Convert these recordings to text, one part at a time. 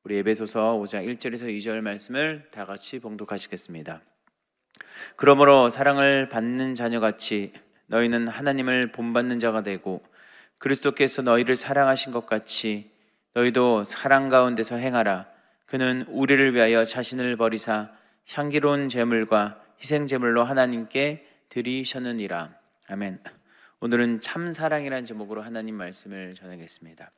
우리 에베소서 5장 1절에서 2절 말씀을 다 같이 봉독하시겠습니다. 그러므로 사랑을 받는 자녀같이 너희는 하나님을 본받는 자가 되고 그리스도께서 너희를 사랑하신 것 같이 너희도 사랑 가운데서 행하라. 그는 우리를 위하여 자신을 버리사 향기로운 제물과 희생 제물로 하나님께 드리셨느니라. 아멘. 오늘은 참사랑이라는 제목으로 하나님 말씀을 전하겠습니다.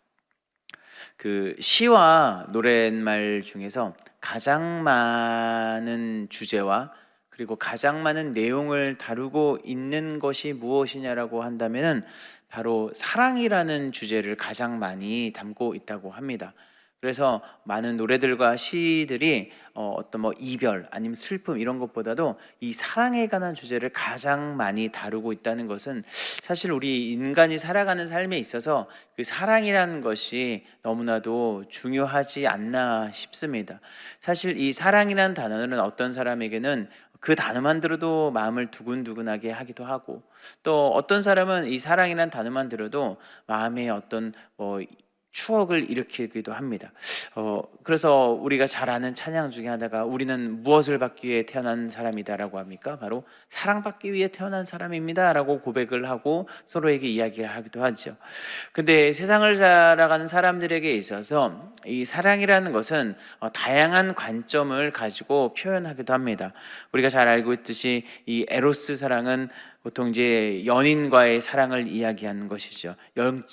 그 시와 노랫말 중에서 가장 많은 주제와 그리고 가장 많은 내용을 다루고 있는 것이 무엇이냐라고 한다면은 바로 사랑이라는 주제를 가장 많이 담고 있다고 합니다. 그래서 많은 노래들과 시들이 어떤 이별 아니면 슬픔 이런 것보다도 이 사랑에 관한 주제를 가장 많이 다루고 있다는 것은 사실 우리 인간이 살아가는 삶에 있어서 그 사랑이라는 것이 너무나도 중요하지 않나 싶습니다. 사실 이 사랑이라는 단어는 어떤 사람에게는 그 단어만 들어도 마음을 두근두근하게 하기도 하고, 또 어떤 사람은 이 사랑이라는 단어만 들어도 마음에 어떤 추억을 일으키기도 합니다. 그래서 우리가 잘 아는 찬양 중에 하나가 우리는 무엇을 받기 위해 태어난 사람이다라고 합니까? 바로 사랑받기 위해 태어난 사람입니다라고 고백을 하고 서로에게 이야기를 하기도 하죠. 근데 세상을 살아가는 사람들에게 있어서 이 사랑이라는 것은 다양한 관점을 가지고 표현하기도 합니다. 우리가 잘 알고 있듯이 이 에로스 사랑은 보통 이제 연인과의 사랑을 이야기하는 것이죠.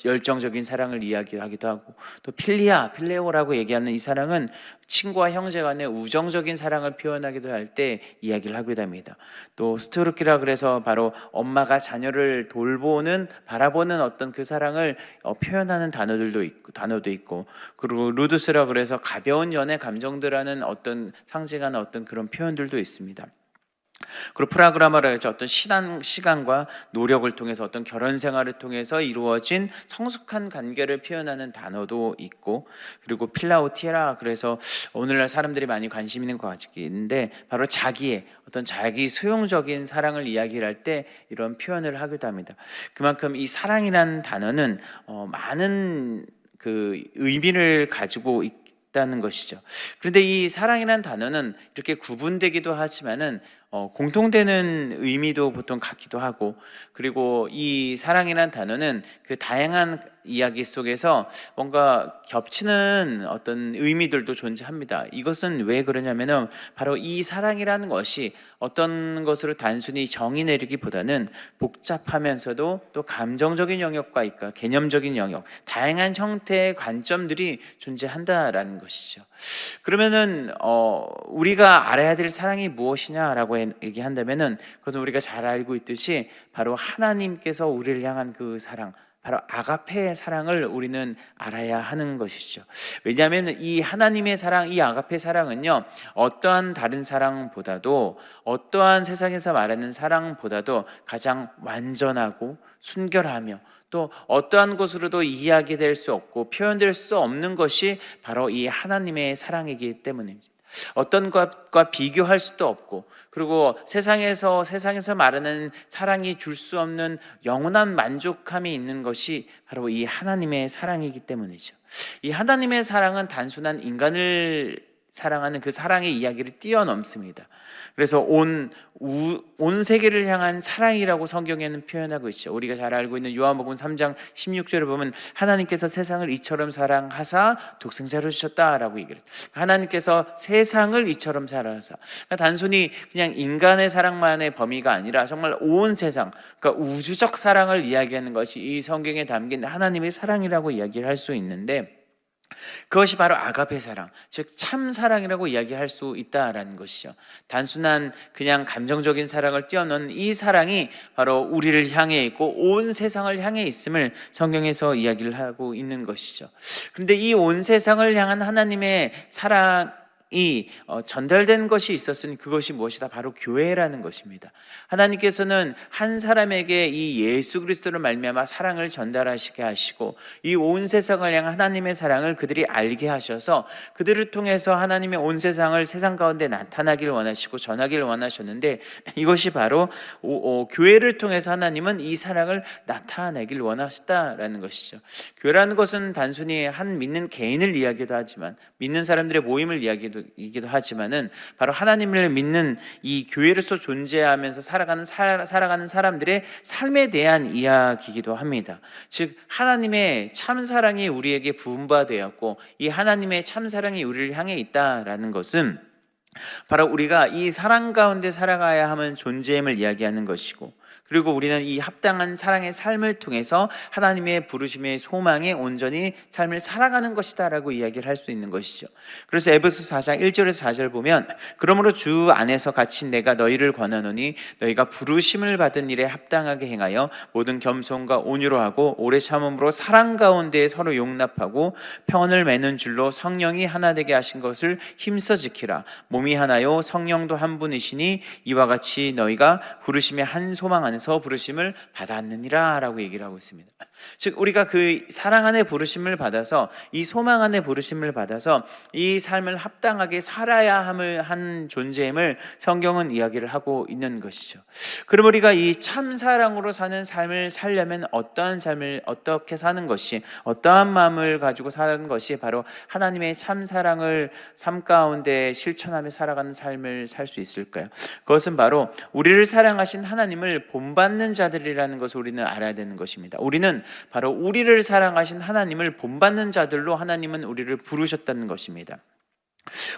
열정적인 사랑을 이야기하기도 하고, 또 필레오라고 얘기하는 이 사랑은 친구와 형제 간의 우정적인 사랑을 표현하기도 할 때 이야기를 하기도 합니다. 또 스토르키라 그래서 바로 엄마가 자녀를 돌보는 바라보는 어떤 그 사랑을 표현하는 단어도 있고, 그리고 루두스라 그래서 가벼운 연애 감정들하는 어떤 상징하는 어떤 그런 표현들도 있습니다. 그리고 프라그라마라 해서 어떤 시간과 노력을 통해서 어떤 결혼 생활을 통해서 이루어진 성숙한 관계를 표현하는 단어도 있고, 그리고 필라오티에라 그래서 오늘날 사람들이 많이 관심 있는 것 같은데 바로 자기의 어떤 자기 수용적인 사랑을 이야기할 때 이런 표현을 하기도 합니다. 그만큼 이 사랑이라는 단어는 많은 그 의미를 가지고 있다는 것이죠. 그런데 이 사랑이라는 단어는 이렇게 구분되기도 하지만은 공통되는 의미도 보통 같기도 하고, 그리고 이 사랑이라는 단어는 그 다양한 이야기 속에서 뭔가 겹치는 어떤 의미들도 존재합니다. 이것은 왜 그러냐면은 바로 이 사랑이라는 것이 어떤 것으로 단순히 정의 내리기보다는 복잡하면서도 또 감정적인 영역과 있고 개념적인 영역, 다양한 형태의 관점들이 존재한다라는 것이죠. 그러면은 우리가 알아야 될 사랑이 무엇이냐라고 얘기한다면은 그것은 우리가 잘 알고 있듯이 바로 하나님께서 우리를 향한 그 사랑, 바로 아가페의 사랑을 우리는 알아야 하는 것이죠. 왜냐하면 이 하나님의 사랑, 이 아가페 사랑은요, 어떠한 다른 사랑보다도, 어떠한 세상에서 말하는 사랑보다도 가장 완전하고 순결하며 또 어떠한 것으로도 이야기될 수 없고 표현될 수 없는 것이 바로 이 하나님의 사랑이기 때문입니다. 어떤 것과 비교할 수도 없고, 그리고 세상에서 말하는 사랑이 줄 수 없는 영원한 만족함이 있는 것이 바로 이 하나님의 사랑이기 때문이죠. 이 하나님의 사랑은 단순한 인간을 사랑하는 그 사랑의 이야기를 뛰어넘습니다. 그래서 온 세계를 향한 사랑이라고 성경에는 표현하고 있죠. 우리가 잘 알고 있는 요한복음 3장 16절을 보면 하나님께서 세상을 이처럼 사랑하사 독생자를 주셨다라고 얘기를 해요. 하나님께서 세상을 이처럼 사랑하사, 그러니까 단순히 그냥 인간의 사랑만의 범위가 아니라 정말 온 세상, 그러니까 우주적 사랑을 이야기하는 것이 이 성경에 담긴 하나님의 사랑이라고 이야기를 할 수 있는데, 그것이 바로 아가페 사랑, 즉 참사랑이라고 이야기할 수 있다라는 것이죠. 단순한 그냥 감정적인 사랑을 뛰어넘는 이 사랑이 바로 우리를 향해 있고 온 세상을 향해 있음을 성경에서 이야기를 하고 있는 것이죠. 그런데 이 온 세상을 향한 하나님의 사랑이 전달된 것이 있었으니 그것이 무엇이다? 바로 교회라는 것입니다. 하나님께서는 한 사람에게 이 예수 그리스도를 말미암아 사랑을 전달하시게 하시고 이 온 세상을 향한 하나님의 사랑을 그들이 알게 하셔서 그들을 통해서 하나님의 온 세상을 세상 가운데 나타나길 원하시고 전하길 원하셨는데, 이것이 바로 교회를 통해서 하나님은 이 사랑을 나타내길 원하셨다라는 것이죠. 교회라는 것은 단순히 한 믿는 개인을 이야기도 하지만, 믿는 사람들의 모임을 이야기도 하지만은 바로 하나님을 믿는 이 교회로서 존재하면서 살아가는 사람들의 삶에 대한 이야기이기도 합니다. 즉 하나님의 참 사랑이 우리에게 부음받았고 이 하나님의 참 사랑이 우리를 향해 있다라는 것은 바로 우리가 이 사랑 가운데 살아가야 하는 존재임을 이야기하는 것이고, 그리고 우리는 이 합당한 사랑의 삶을 통해서 하나님의 부르심의 소망에 온전히 삶을 살아가는 것이다 라고 이야기를 할 수 있는 것이죠. 그래서 에베소 4장 1절에서 4절 보면, 그러므로 주 안에서 갇힌 내가 너희를 권하노니 너희가 부르심을 받은 일에 합당하게 행하여 모든 겸손과 온유로 하고 오래 참음으로 사랑 가운데 서로 용납하고 평언을 맺는 줄로 성령이 하나 되게 하신 것을 힘써 지키라. 몸이 하나요 성령도 한 분이시니 이와 같이 너희가 부르심의 한 소망 안에서 부르심을 받았느니라 라고 얘기를 하고 있습니다. 즉 우리가 그 사랑 안에 부르심을 받아서, 이 소망 안에 부르심을 받아서 이 삶을 합당하게 살아야 함을 한 존재임을 성경은 이야기를 하고 있는 것이죠. 그럼 우리가 이 참 사랑으로 사는 삶을 살려면 어떠한 삶을 어떻게 사는 것이, 어떠한 마음을 가지고 사는 것이 바로 하나님의 참 사랑을 삶 가운데 실천하며 살아가는 삶을 살 수 있을까요? 그것은 바로 우리를 사랑하신 하나님을 본받는 자들이라는 것을 우리는 알아야 되는 것입니다. 우리는 바로 우리를 사랑하신 하나님을 본받는 자들로 하나님은 우리를 부르셨다는 것입니다.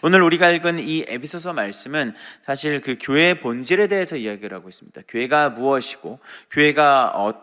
오늘 우리가 읽은 이 에베소서 말씀은 사실 그 교회의 본질에 대해서 이야기를 하고 있습니다. 교회가 무엇이고, 교회가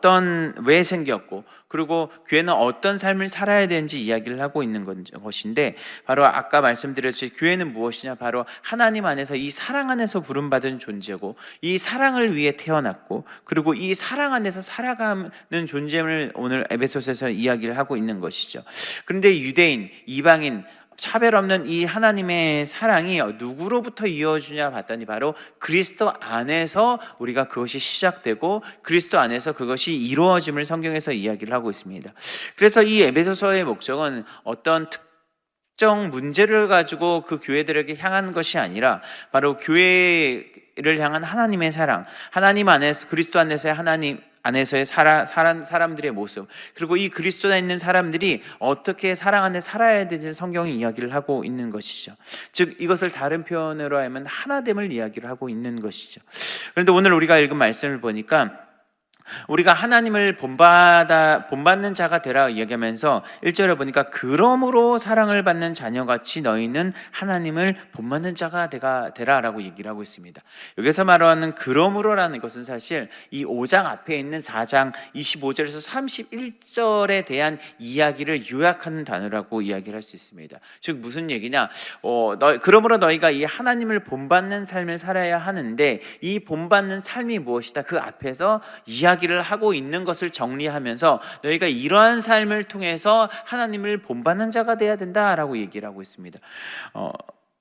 왜 생겼고, 그리고 교회는 어떤 삶을 살아야 되는지 이야기를 하고 있는 것인데, 바로 아까 말씀드렸듯이 교회는 무엇이냐? 바로 하나님 안에서 이 사랑 안에서 부름받은 존재고, 이 사랑을 위해 태어났고, 그리고 이 사랑 안에서 살아가는 존재를 오늘 에베소서에서 이야기를 하고 있는 것이죠. 그런데 유대인, 이방인 차별 없는 이 하나님의 사랑이 누구로부터 이어지냐 봤더니 바로 그리스도 안에서 우리가 그것이 시작되고 그리스도 안에서 그것이 이루어짐을 성경에서 이야기를 하고 있습니다. 그래서 이 에베소서의 목적은 어떤 특정 문제를 가지고 그 교회들에게 향한 것이 아니라 바로 교회를 향한 하나님의 사랑, 하나님 안에서, 그리스도 안에서의 하나님 안에서의 사람들의 모습, 그리고 이 그리스도에 있는 사람들이 어떻게 사랑 안에 살아야 되는지 성경이 이야기를 하고 있는 것이죠. 즉 이것을 다른 표현으로 하면 하나됨을 이야기를 하고 있는 것이죠. 그런데 오늘 우리가 읽은 말씀을 보니까 우리가 하나님을 본받는 자가 되라 이야기하면서 1절에 보니까 그러므로 사랑을 받는 자녀같이 너희는 하나님을 본받는 자가 되라 라고 얘기를 하고 있습니다. 여기서 말하는 그러므로라는 것은 사실 이 5장 앞에 있는 4장 25절에서 31절에 대한 이야기를 요약하는 단어라고 이야기를 할 수 있습니다. 즉 무슨 얘기냐? 그러므로 너희가 이 하나님을 본받는 삶을 살아야 하는데 이 본받는 삶이 무엇이다? 그 앞에서 이야기를 하고 있는 것을 정리하면서 너희가 이러한 삶을 통해서 하나님을 본받는 자가 되어야 된다라고 얘기를 하고 있습니다.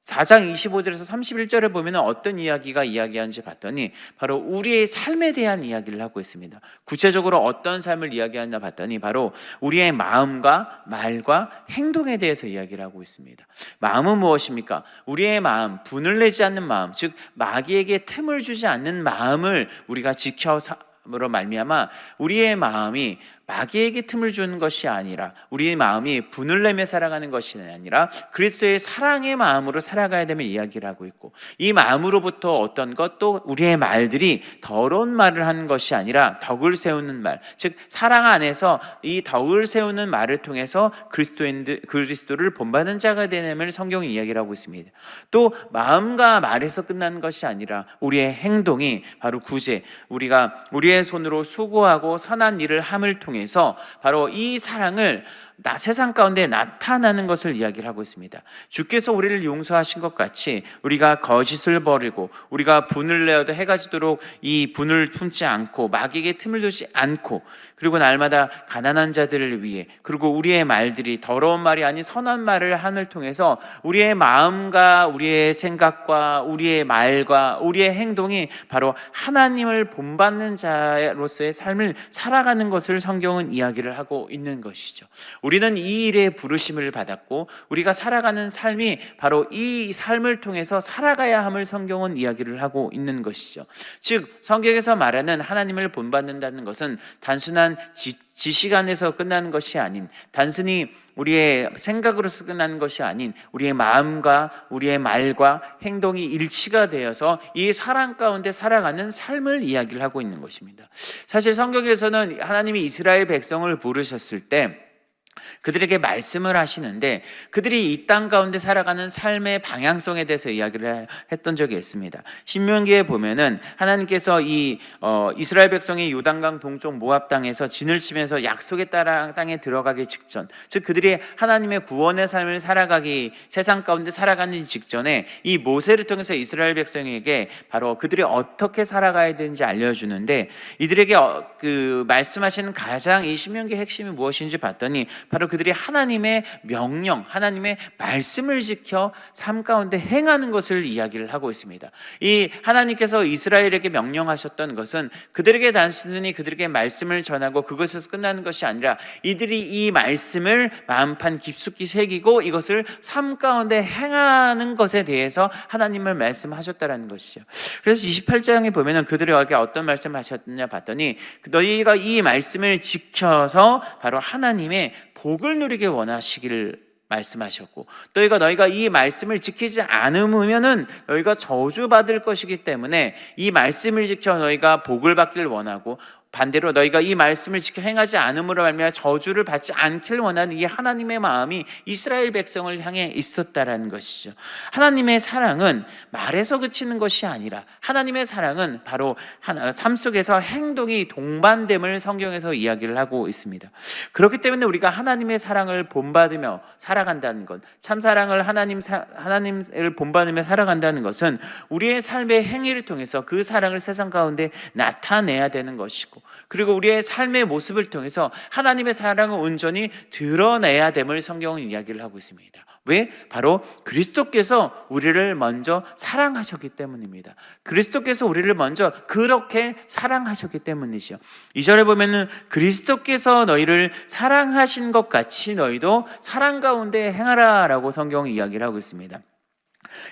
4장 25절에서 31절에 보면 어떤 이야기가 이야기하는지 봤더니 바로 우리의 삶에 대한 이야기를 하고 있습니다. 구체적으로 어떤 삶을 이야기하나 봤더니 바로 우리의 마음과 말과 행동에 대해서 이야기를 하고 있습니다. 마음은 무엇입니까? 우리의 마음, 분을 내지 않는 마음, 즉 마귀에게 틈을 주지 않는 마음을 우리가 지켜므로 말미암아 우리의 마음이 마귀에게 틈을 주는 것이 아니라, 우리의 마음이 분을 내며 살아가는 것이 아니라 그리스도의 사랑의 마음으로 살아가야 되면 이야기를 하고 있고, 이 마음으로부터 어떤 것, 또 우리의 말들이 더러운 말을 하는 것이 아니라 덕을 세우는 말, 즉 사랑 안에서 이 덕을 세우는 말을 통해서 그리스도를 본받는 자가 되는 성경이 이야기를 하고 있습니다. 또 마음과 말에서 끝나는 것이 아니라 우리의 행동이 바로 구제, 우리가 우리의 손으로 수고하고 선한 일을 함을 통해서 바로 이 사랑을 세상 가운데 나타나는 것을 이야기를 하고 있습니다. 주께서 우리를 용서하신 것 같이 우리가 거짓을 버리고 우리가 분을 내어도 해가 지도록 이 분을 품지 않고 마귀에게 틈을 두지 않고, 그리고 날마다 가난한 자들을 위해, 그리고 우리의 말들이 더러운 말이 아닌 선한 말을 함을 통해서 우리의 마음과 우리의 생각과 우리의 말과 우리의 행동이 바로 하나님을 본받는 자로서의 삶을 살아가는 것을 성경은 이야기를 하고 있는 것이죠. 우리는 이 일에 부르심을 받았고 우리가 살아가는 삶이 바로 이 삶을 통해서 살아가야 함을 성경은 이야기를 하고 있는 것이죠. 즉 성경에서 말하는 하나님을 본받는다는 것은 단순한 지식 안에서 끝나는 것이 아닌, 단순히 우리의 생각으로서 끝나는 것이 아닌 우리의 마음과 우리의 말과 행동이 일치가 되어서 이 사랑 가운데 살아가는 삶을 이야기를 하고 있는 것입니다. 사실 성경에서는 하나님이 이스라엘 백성을 부르셨을 때 그들에게 말씀을 하시는데 그들이 이 땅 가운데 살아가는 삶의 방향성에 대해서 이야기를 했던 적이 있습니다. 신명기에 보면은 하나님께서 이스라엘 백성이 요단강 동쪽 모압 땅에서 진을 치면서 약속의 땅에 들어가기 직전, 즉 그들이 하나님의 구원의 삶을 살아가기, 세상 가운데 살아가는 직전에 이 모세를 통해서 이스라엘 백성에게 바로 그들이 어떻게 살아가야 되는지 알려주는데, 이들에게 그 말씀하시는 가장 이 신명기의 핵심이 무엇인지 봤더니 바로 그들이 하나님의 명령, 하나님의 말씀을 지켜 삶 가운데 행하는 것을 이야기를 하고 있습니다. 이 하나님께서 이스라엘에게 명령하셨던 것은 그들에게 단순히 그들에게 말씀을 전하고 그것에서 끝나는 것이 아니라 이들이 이 말씀을 마음판 깊숙이 새기고 이것을 삶 가운데 행하는 것에 대해서 하나님을 말씀하셨다라는 것이죠. 그래서 28장에 보면은 그들에게 어떤 말씀을 하셨느냐 봤더니 너희가 이 말씀을 지켜서 바로 하나님의 복을 누리게 원하시기를 말씀하셨고, 너희가 이 말씀을 지키지 않으면은 너희가 저주받을 것이기 때문에 이 말씀을 지켜 너희가 복을 받기를 원하고, 반대로 너희가 이 말씀을 지켜 행하지 않음으로 말미암아 저주를 받지 않기를 원하는 이 하나님의 마음이 이스라엘 백성을 향해 있었다라는 것이죠. 하나님의 사랑은 말에서 그치는 것이 아니라 하나님의 사랑은 바로 삶 속에서 행동이 동반됨을 성경에서 이야기를 하고 있습니다. 그렇기 때문에 우리가 하나님의 사랑을 본받으며 살아간다는 것, 참사랑을 하나님을 본받으며 살아간다는 것은 우리의 삶의 행위를 통해서 그 사랑을 세상 가운데 나타내야 되는 것이고, 그리고 우리의 삶의 모습을 통해서 하나님의 사랑을 온전히 드러내야 됨을 성경은 이야기를 하고 있습니다. 왜? 바로 그리스도께서 우리를 먼저 사랑하셨기 때문입니다. 그리스도께서 우리를 먼저 그렇게 사랑하셨기 때문이죠. 2절에 보면은 그리스도께서 너희를 사랑하신 것 같이 너희도 사랑 가운데 행하라 라고 성경은 이야기를 하고 있습니다.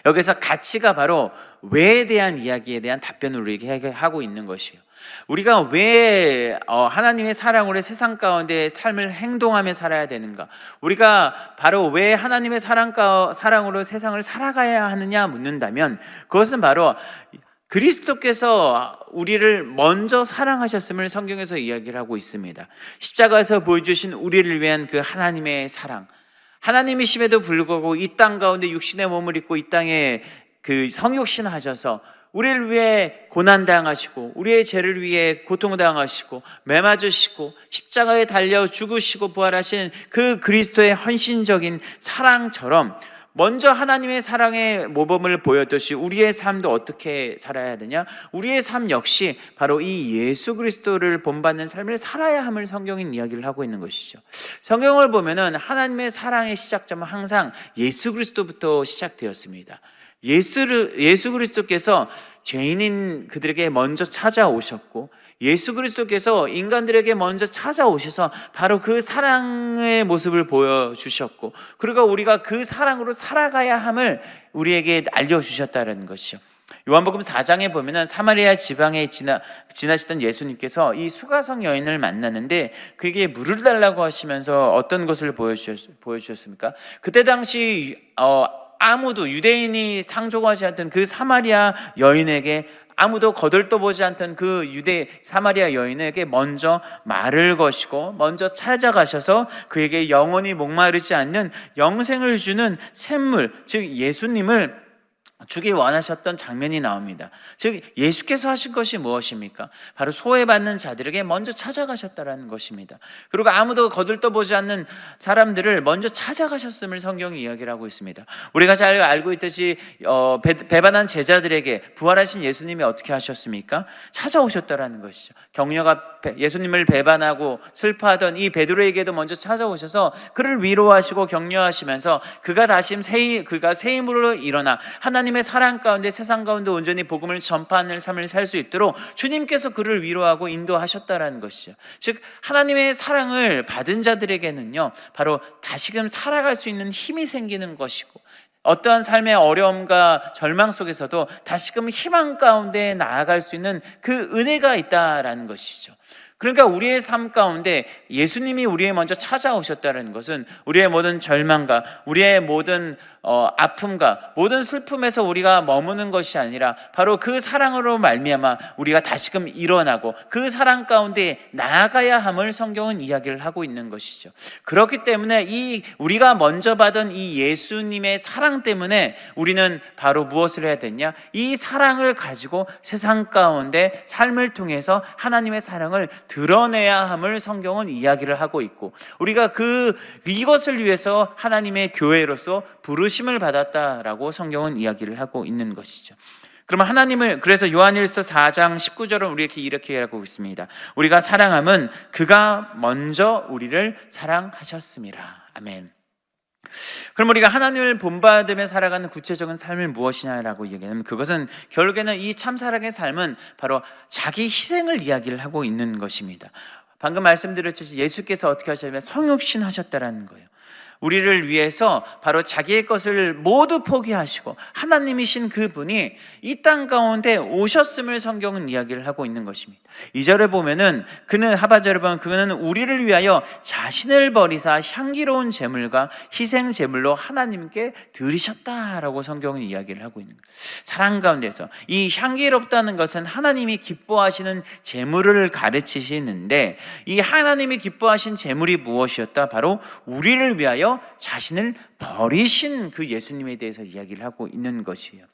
여기서 가치가 바로 왜에 대한 이야기에 대한 답변을 우리에게 하고 있는 것이에요. 우리가 왜 하나님의 사랑으로 세상 가운데 삶을 행동하며 살아야 되는가? 우리가 바로 왜 하나님의 사랑으로 세상을 살아가야 하느냐 묻는다면, 그것은 바로 그리스도께서 우리를 먼저 사랑하셨음을 성경에서 이야기를 하고 있습니다. 십자가에서 보여주신 우리를 위한 그 하나님의 사랑, 하나님이심에도 불구하고 이 땅 가운데 육신의 몸을 입고 이 땅에 그 성육신 하셔서 우리를 위해 고난당하시고 우리의 죄를 위해 고통당하시고 매맞으시고 십자가에 달려 죽으시고 부활하신 그 그리스도의 헌신적인 사랑처럼 먼저 하나님의 사랑의 모범을 보였듯이 우리의 삶도 어떻게 살아야 되냐? 우리의 삶 역시 바로 이 예수 그리스도를 본받는 삶을 살아야 함을 성경은 이야기를 하고 있는 것이죠. 성경을 보면은 하나님의 사랑의 시작점은 항상 예수 그리스도부터 시작되었습니다. 예수 그리스도께서 죄인인 그들에게 먼저 찾아오셨고, 예수 그리스도께서 인간들에게 먼저 찾아오셔서 바로 그 사랑의 모습을 보여주셨고, 그리고 우리가 그 사랑으로 살아가야 함을 우리에게 알려주셨다는 것이죠. 요한복음 4장에 보면은 사마리아 지방에 지나시던 예수님께서 이 수가성 여인을 만나는데 그에게 물을 달라고 하시면서 어떤 것을 보여주셨습니까? 그때 당시 아무도 유대인이 상종하지 않던 그 사마리아 여인에게, 아무도 거들떠보지 않던 그 사마리아 여인에게 먼저 말을 거시고 먼저 찾아가셔서 그에게 영원히 목마르지 않는 영생을 주는 샘물, 즉 예수님을 주기 원하셨던 장면이 나옵니다. 즉 예수께서 하신 것이 무엇입니까? 바로 소외받는 자들에게 먼저 찾아가셨다라는 것입니다. 그리고 아무도 거들떠보지 않는 사람들을 먼저 찾아가셨음을 성경이 이야기를 하고 있습니다. 우리가 잘 알고 있듯이 배반한 제자들에게 부활하신 예수님이 어떻게 하셨습니까? 찾아오셨다라는 것이죠. 격려가 예수님을 배반하고 슬퍼하던 이 베드로에게도 먼저 찾아오셔서 그를 위로하시고 격려하시면서 그가 새 힘으로 일어나 하나님의 사랑 가운데 세상 가운데 온전히 복음을 전파하는 삶을 살 수 있도록 주님께서 그를 위로하고 인도하셨다라는 것이죠. 즉 하나님의 사랑을 받은 자들에게는요 바로 다시금 살아갈 수 있는 힘이 생기는 것이고, 어떠한 삶의 어려움과 절망 속에서도 다시금 희망 가운데 나아갈 수 있는 그 은혜가 있다라는 것이죠. 그러니까 우리의 삶 가운데 예수님이 우리의 먼저 찾아오셨다는 것은 우리의 모든 절망과 우리의 모든 아픔과 모든 슬픔에서 우리가 머무는 것이 아니라 바로 그 사랑으로 말미암아 우리가 다시금 일어나고 그 사랑 가운데 나아가야 함을 성경은 이야기를 하고 있는 것이죠. 그렇기 때문에 우리가 먼저 받은 이 예수님의 사랑 때문에 우리는 바로 무엇을 해야 되냐? 이 사랑을 가지고 세상 가운데 삶을 통해서 하나님의 사랑을 드러내야 함을 성경은 이야기를 하고 있고, 우리가 이것을 위해서 하나님의 교회로서 부르심을 받았다라고 성경은 이야기를 하고 있는 것이죠. 그러면 그래서 요한일서 4장 19절은 우리에게 이렇게 하고 있습니다. 우리가 사랑함은 그가 먼저 우리를 사랑하셨습니다. 아멘. 그럼 우리가 하나님을 본받으며 살아가는 구체적인 삶이 무엇이냐라고 얘기하면, 그것은 결국에는 이 참사랑의 삶은 바로 자기 희생을 이야기를 하고 있는 것입니다. 방금 말씀드렸듯이 예수께서 어떻게 하셨냐면 성육신 하셨다라는 거예요. 우리를 위해서 바로 자기의 것을 모두 포기하시고 하나님이신 그분이 이 땅 가운데 오셨음을 성경은 이야기를 하고 있는 것입니다. 2절에 보면은 하바절에 보면 그는 우리를 위하여 자신을 버리사 향기로운 제물과 희생 제물로 하나님께 드리셨다라고 성경은 이야기를 하고 있는 거예요. 사랑 가운데서 이 향기롭다는 것은 하나님이 기뻐하시는 제물을 가르치시는데, 이 하나님이 기뻐하신 제물이 무엇이었다? 바로 우리를 위하여 자신을 버리신 그 예수님에 대해서 이야기를 하고 있는 것이에요.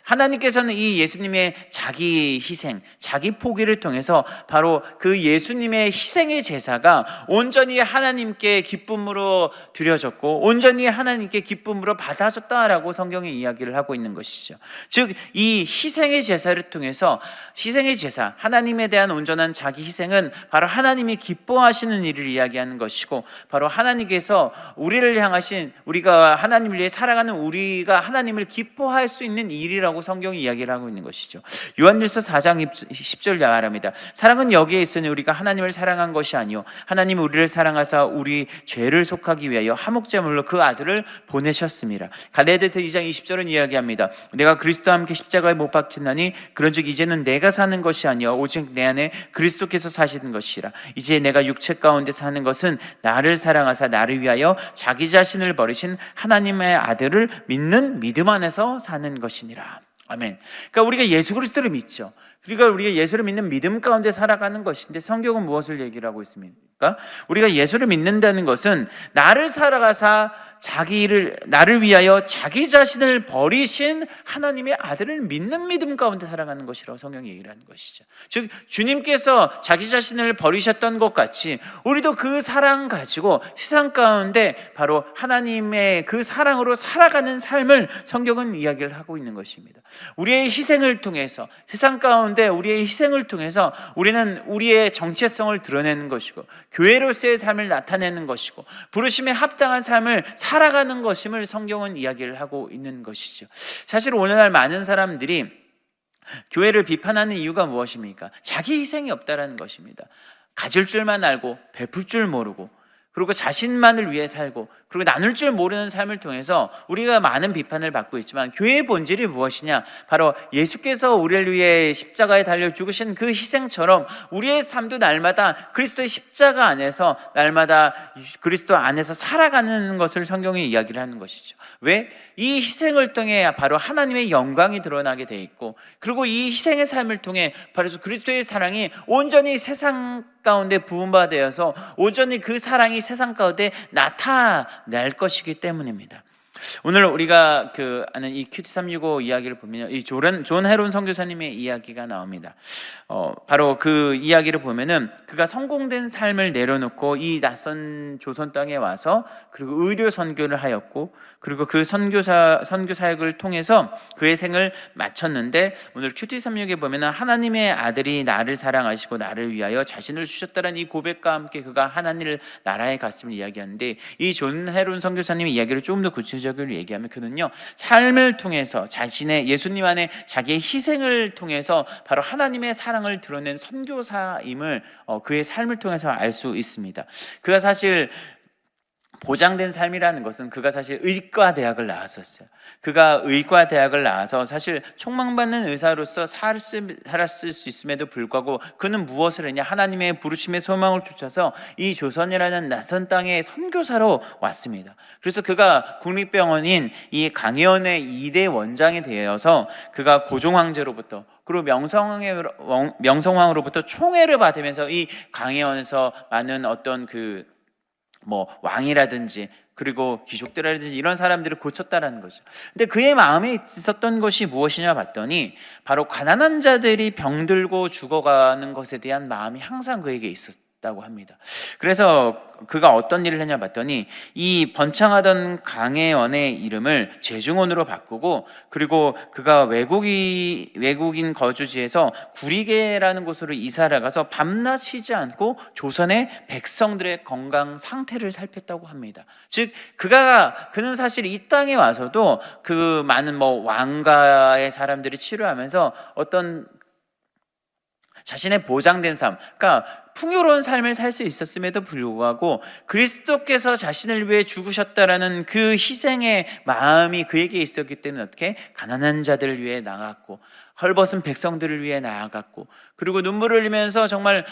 하나님께서는 이 예수님의 자기 희생, 자기 포기를 통해서 바로 그 예수님의 희생의 제사가 온전히 하나님께 기쁨으로 드려졌고 온전히 하나님께 기쁨으로 받아졌다라고 성경이 이야기를 하고 있는 것이죠. 즉 이 희생의 제사를 통해서, 희생의 제사, 하나님에 대한 온전한 자기 희생은 바로 하나님이 기뻐하시는 일을 이야기하는 것이고, 바로 하나님께서 우리를 향하신, 우리가 하나님을 위해 살아가는 우리가 하나님을 기뻐할 수 있는 일이라고 성경이 이야기를 하고 있는 것이죠. 요한일서 4장 10절 말합니다. 사랑은 여기에 있으니 우리가 하나님을 사랑한 것이 아니요 하나님이 우리를 사랑하사 우리 죄를 속하기 위하여 화목제물로 그 아들을 보내셨습니다. 갈라디아서 2장 20절은 이야기합니다. 내가 그리스도와 함께 십자가에 못 박혔나니 그런즉 이제는 내가 사는 것이 아니요 오직 내 안에 그리스도께서 사시는 것이라. 이제 내가 육체 가운데 사는 것은 나를 사랑하사 나를 위하여 자기 자신을 버리신 하나님의 아들을 믿는 믿음 안에서 사는 것이니라. 아멘. 그러니까 우리가 예수 그리스도를 믿죠. 그러니까 우리가 예수를 믿는 믿음 가운데 살아가는 것인데, 성경은 무엇을 얘기를 하고 있습니까? 우리가 예수를 믿는다는 것은 나를 살아가사 나를 위하여 자기 자신을 버리신 하나님의 아들을 믿는 믿음 가운데 살아가는 것이라고 성경이 얘기를 하는 것이죠. 즉 주님께서 자기 자신을 버리셨던 것 같이 우리도 그 사랑 가지고 세상 가운데 바로 하나님의 그 사랑으로 살아가는 삶을 성경은 이야기를 하고 있는 것입니다. 우리의 희생을 통해서, 세상 가운데 우리의 희생을 통해서 우리는 우리의 정체성을 드러내는 것이고 교회로서의 삶을 나타내는 것이고 부르심에 합당한 삶을 살아가는 것임을 성경은 이야기를 하고 있는 것이죠. 사실 오늘날 많은 사람들이 교회를 비판하는 이유가 무엇입니까? 자기 희생이 없다라는 것입니다. 가질 줄만 알고 베풀 줄 모르고, 그리고 자신만을 위해 살고, 그리고 나눌 줄 모르는 삶을 통해서 우리가 많은 비판을 받고 있지만, 교회의 본질이 무엇이냐? 바로 예수께서 우리를 위해 십자가에 달려 죽으신 그 희생처럼 우리의 삶도 날마다 그리스도의 십자가 안에서, 날마다 그리스도 안에서 살아가는 것을 성경이 이야기를 하는 것이죠. 왜? 이 희생을 통해 바로 하나님의 영광이 드러나게 돼 있고, 그리고 이 희생의 삶을 통해 바로 그리스도의 사랑이 온전히 세상 가운데 부음받아서 온전히 그 사랑이 세상 가운데 나타날 것이기 때문입니다. 오늘 우리가 아는 이 큐티 365 이야기를 보면 이 존 헤론 선교사님의 이야기가 나옵니다. 바로 그 이야기를 보면은 그가 성공된 삶을 내려놓고 이 낯선 조선 땅에 와서 그리고 의료 선교를 하였고, 그리고 그 선교 사역을 통해서 그의 생을 마쳤는데, 오늘 큐티 365에 보면은 하나님의 아들이 나를 사랑하시고 나를 위하여 자신을 주셨다는 이 고백과 함께 그가 하나님 나라에 갔음을 이야기하는데, 이 존 헤론 선교사님의 이야기를 조금 더 구체적으로 얘기하면 그는요, 삶을 통해서 자신의 예수님 안에 자기의 희생을 통해서 바로 하나님의 사랑을 드러낸 선교사임을 그의 삶을 통해서 알 수 있습니다. 그가 사실 보장된 삶이라는 것은, 그가 사실 의과대학을 나왔었어요. 그가 의과대학을 나와서 사실 촉망받는 의사로서 살았을 수 있음에도 불구하고 그는 무엇을 했냐? 하나님의 부르심의 소망을 쫓아서 이 조선이라는 낯선 땅에 선교사로 왔습니다. 그래서 그가 국립병원인 이 강의원의 2대 원장이 되어서 그가 고종황제로부터 그리고 명성황으로부터 총애를 받으면서 이 강의원에서 많은 어떤 왕이라든지 그리고 귀족들이라든지 이런 사람들을 고쳤다라는 거죠. 근데 그의 마음에 있었던 것이 무엇이냐 봤더니 바로 가난한 자들이 병들고 죽어가는 것에 대한 마음이 항상 그에게 있었다고 합니다. 그래서 그가 어떤 일을 했냐 봤더니 이 번창하던 강혜원의 이름을 재중원으로 바꾸고, 그리고 그가 외국인 거주지에서 구리개라는 곳으로 이사를 가서 밤낮 쉬지 않고 조선의 백성들의 건강 상태를 살폈다고 합니다. 즉 그는 사실 이 땅에 와서도 그 많은 왕가의 사람들이 치료하면서 어떤 자신의 보장된 삶, 그러니까 풍요로운 삶을 살 수 있었음에도 불구하고 그리스도께서 자신을 위해 죽으셨다라는 그 희생의 마음이 그에게 있었기 때문에 어떻게 가난한 자들을 위해 나갔고, 헐벗은 백성들을 위해 나아갔고, 그리고 눈물을 흘리면서 정말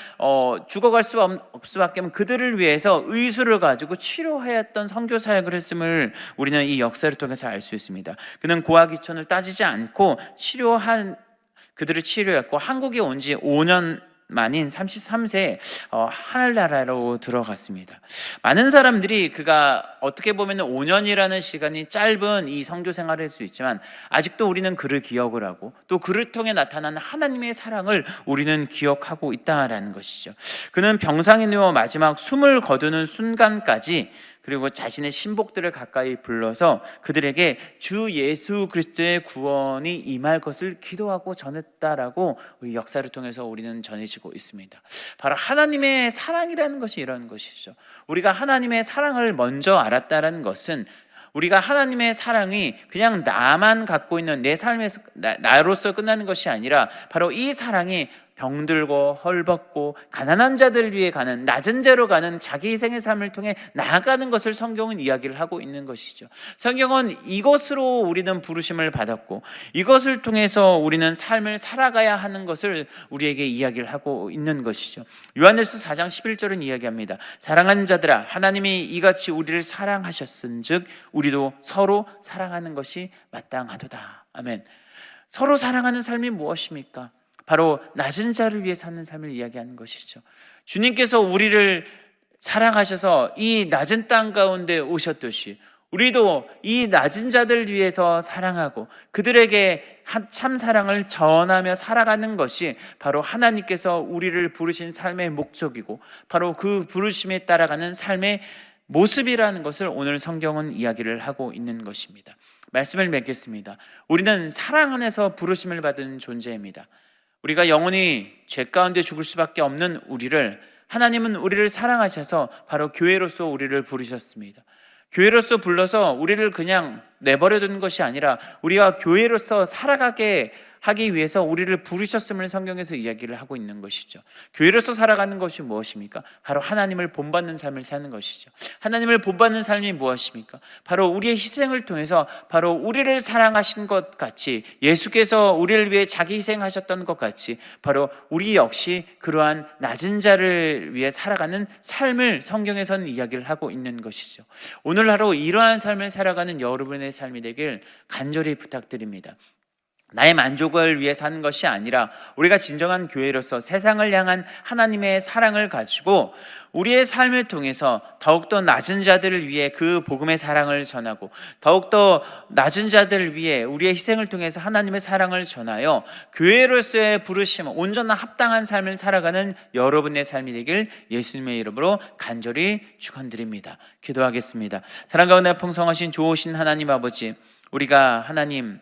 죽어갈 수밖에 없는 그들을 위해서 의술을 가지고 치료하였던 선교 사역을 했음을 우리는 이 역사를 통해서 알 수 있습니다. 그는 고아귀천을 따지지 않고 그들을 치료했고, 한국에 온 지 5년 만인 33세에 하늘나라로 들어갔습니다. 많은 사람들이 그가 어떻게 보면 5년이라는 시간이 짧은 이 선교 생활을 할 수 있지만 아직도 우리는 그를 기억을 하고 또 그를 통해 나타나는 하나님의 사랑을 우리는 기억하고 있다라는 것이죠. 그는 병상에 누워 마지막 숨을 거두는 순간까지, 그리고 자신의 신복들을 가까이 불러서 그들에게 주 예수 그리스도의 구원이 임할 것을 기도하고 전했다라고 이 역사를 통해서 우리는 전해지고 있습니다. 바로 하나님의 사랑이라는 것이 이런 것이죠. 우리가 하나님의 사랑을 먼저 알았다라는 것은, 우리가 하나님의 사랑이 그냥 나만 갖고 있는 내 삶에서 나로서 끝나는 것이 아니라 바로 이 사랑이 병들고 헐벗고 가난한 자들을 위해 가는, 낮은 자로 가는 자기 희생의 삶을 통해 나아가는 것을 성경은 이야기를 하고 있는 것이죠. 성경은 이것으로 우리는 부르심을 받았고 이것을 통해서 우리는 삶을 살아가야 하는 것을 우리에게 이야기를 하고 있는 것이죠. 요한일서 4장 11절은 이야기합니다. 사랑하는 자들아, 하나님이 이같이 우리를 사랑하셨은즉 우리도 서로 사랑하는 것이 마땅하도다. 아멘. 서로 사랑하는 삶이 무엇입니까? 바로 낮은 자를 위해 사는 삶을 이야기하는 것이죠. 주님께서 우리를 사랑하셔서 이 낮은 땅 가운데 오셨듯이 우리도 이 낮은 자들 위해서 사랑하고 그들에게 참 사랑을 전하며 살아가는 것이 바로 하나님께서 우리를 부르신 삶의 목적이고 바로 그 부르심에 따라가는 삶의 모습이라는 것을 오늘 성경은 이야기를 하고 있는 것입니다. 말씀을 맺겠습니다. 우리는 사랑 안에서 부르심을 받은 존재입니다. 우리가 영원히 죄 가운데 죽을 수밖에 없는 우리를, 하나님은 우리를 사랑하셔서 바로 교회로서 우리를 부르셨습니다. 교회로서 불러서 우리를 그냥 내버려 두는 것이 아니라 우리가 교회로서 살아가게 하기 위해서 우리를 부르셨음을 성경에서 이야기를 하고 있는 것이죠. 교회로서 살아가는 것이 무엇입니까? 바로 하나님을 본받는 삶을 사는 것이죠. 하나님을 본받는 삶이 무엇입니까? 바로 우리의 희생을 통해서 바로 우리를 사랑하신 것 같이, 예수께서 우리를 위해 자기 희생하셨던 것 같이 바로 우리 역시 그러한 낮은 자를 위해 살아가는 삶을 성경에서는 이야기를 하고 있는 것이죠. 오늘 하루 이러한 삶을 살아가는 여러분의 삶이 되길 간절히 부탁드립니다. 나의 만족을 위해 사는 것이 아니라 우리가 진정한 교회로서 세상을 향한 하나님의 사랑을 가지고 우리의 삶을 통해서 더욱더 낮은 자들을 위해 그 복음의 사랑을 전하고 더욱더 낮은 자들을 위해 우리의 희생을 통해서 하나님의 사랑을 전하여 교회로서의 부르심, 온전한 합당한 삶을 살아가는 여러분의 삶이 되길 예수님의 이름으로 간절히 축원드립니다. 기도하겠습니다. 사랑 가운데 풍성하신 좋으신 하나님 아버지, 우리가 하나님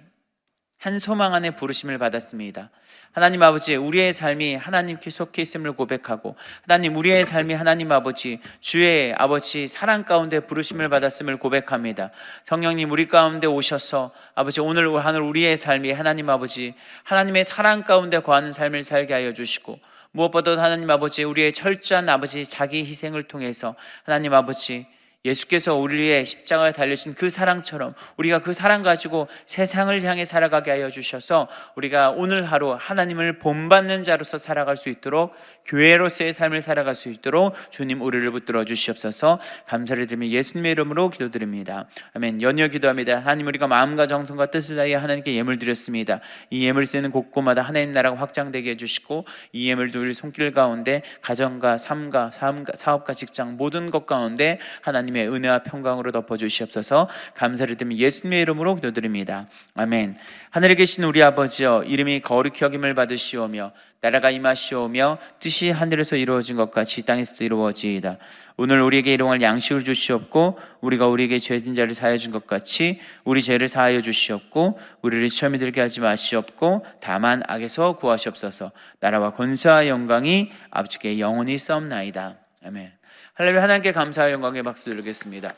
한 소망 안에 부르심을 받았습니다. 하나님 아버지, 우리의 삶이 하나님께 속해 있음을 고백하고, 하나님 우리의 삶이 하나님 아버지 주의 아버지 사랑 가운데 부르심을 받았음을 고백합니다. 성령님 우리 가운데 오셔서 아버지 오늘 하늘 우리의 삶이 하나님 아버지 하나님의 사랑 가운데 거하는 삶을 살게 하여 주시고, 무엇보다도 하나님 아버지 우리의 철저한 아버지 자기 희생을 통해서 하나님 아버지 예수께서 우리의 십자가에 달리신 그 사랑처럼 우리가 그 사랑 가지고 세상을 향해 살아가게 하여 주셔서 우리가 오늘 하루 하나님을 본받는 자로서 살아갈 수 있도록, 교회로서의 삶을 살아갈 수 있도록 주님 우리를 붙들어 주시옵소서. 감사를 드리며 예수님의 이름으로 기도드립니다. 아멘. 연이어 기도합니다. 하나님, 우리가 마음과 정성과 뜻을 다하여 하나님께 예물 드렸습니다. 이 예물 쓰는 곳곳마다 하나님 나라가 확장되게 해주시고, 이 예물도 우리 손길 가운데 가정과 삶과 사업과 직장 모든 것 가운데 하나님의 은혜와 평강으로 덮어주시옵소서. 감사를 드리며 예수님의 이름으로 기도드립니다. 아멘. 하늘에 계신 우리 아버지여, 이름이 거룩히 여김을 받으시오며 나라가 임하시오며 뜻이 하늘에서 이루어진 것 같이 땅에서도 이루어지이다. 오늘 우리에게 일용할 양식을 주시옵고, 우리가 우리에게 죄진 자를 사하여 준 것 같이 우리 죄를 사하여 주시옵고, 우리를 시험에 들게 하지 마시옵고 다만 악에서 구하시옵소서. 나라와 권세와 영광이 아버지께 영원히 있사옵나이다. 아멘. 할렐루야. 하나님께 감사와 영광의 박수 드리겠습니다.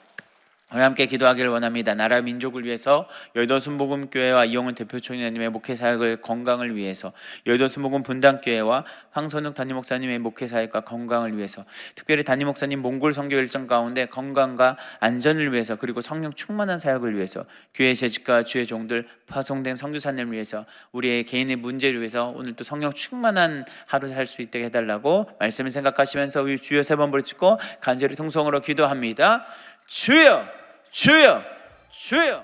우리 함께 기도하기를 원합니다. 나라 민족을 위해서, 여의도 순복음교회와 이용훈 대표총장님의 목회 사역을 건강을 위해서, 여의도 순복음 분당교회와 황선욱 담임 목사님의 목회 사역과 건강을 위해서, 특별히 담임 목사님 몽골 선교 일정 가운데 건강과 안전을 위해서, 그리고 성령 충만한 사역을 위해서, 교회 재직과 주의 종들 파송된 선교사님을 위해서, 우리의 개인의 문제를 위해서 오늘 또 성령 충만한 하루 살 수 있게 해달라고 말씀을 생각하시면서 우리 주여 세 번 부르짖고 간절히 통성으로 기도합니다. 주여, 주여, 주여.